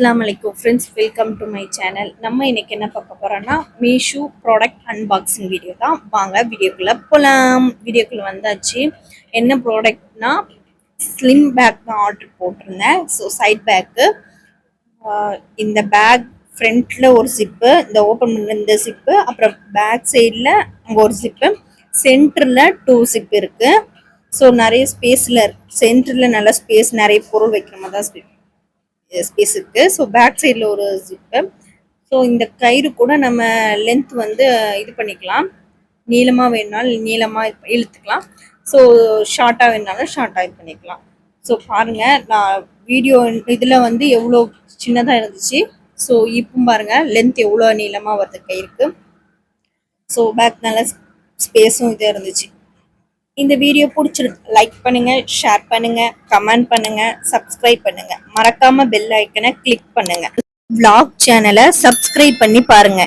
Assalamu alaikum friends, welcome to my channel. நம்ம இன்னைக்கு என்ன பார்க்க போறோம்னா மீஷோ ப்ராடக்ட் அன்பாக்சிங் வீடியோ தான். வாங்க வீடியோக்குள்ள போலாம். வீடியோக்குள்ள வந்தாச்சு. என்ன ப்ராடக்ட்னா ஸ்லிம் பேக் தான் ஆர்டர் போட்டிருந்தேன். ஸோ சைட் பேக்கு, இந்த பேக் ஃப்ரண்ட்ல ஒரு ஜிப்பு, இந்த ஓப்பன் பண்ண இந்த ஜிப்பு, அப்புறம் பேக் சைடில் அங்கே ஒரு ஜிப்பு, சென்டரில் 2 ஜிப் இருக்கு. ஸோ நிறைய ஸ்பேஸில் சென்டரில் நல்ல ஸ்பேஸ், நிறைய பொருள் வைக்கிற மாதிரி தான் ஸ்பேஸ் இருக்கு. ஸோ பேக் சைடில் ஒரு ஜிப்பு. ஸோ இந்த கயிறு கூட நம்ம லென்த் வந்து இது பண்ணிக்கலாம். நீளமாக வேணுனாலும் நீளமாக இழுத்துக்கலாம். ஸோ ஷார்ட்டாக வேணுனாலும் ஷார்ட்டாக இது பண்ணிக்கலாம். ஸோ பாருங்கள், நான் வீடியோ இதில் வந்து எவ்வளோ சின்னதாக இருந்துச்சு. ஸோ இப்போ பாருங்கள் லென்த் எவ்வளோ நீளமாக வருது கயிறுக்கு. ஸோ பேக் நல்ல ஸ்பேஸும் இதாக இருந்துச்சு. இந்த வீடியோ பிடிச்சிருக்கு லைக் பண்ணுங்க, ஷேர் பண்ணுங்க, கமெண்ட் பண்ணுங்க, சப்ஸ்கிரைப் பண்ணுங்க, மறக்காம பெல் ஐக்கனை கிளிக் பண்ணுங்க. vlog சேனலை சப்ஸ்கிரைப் பண்ணி பாருங்க.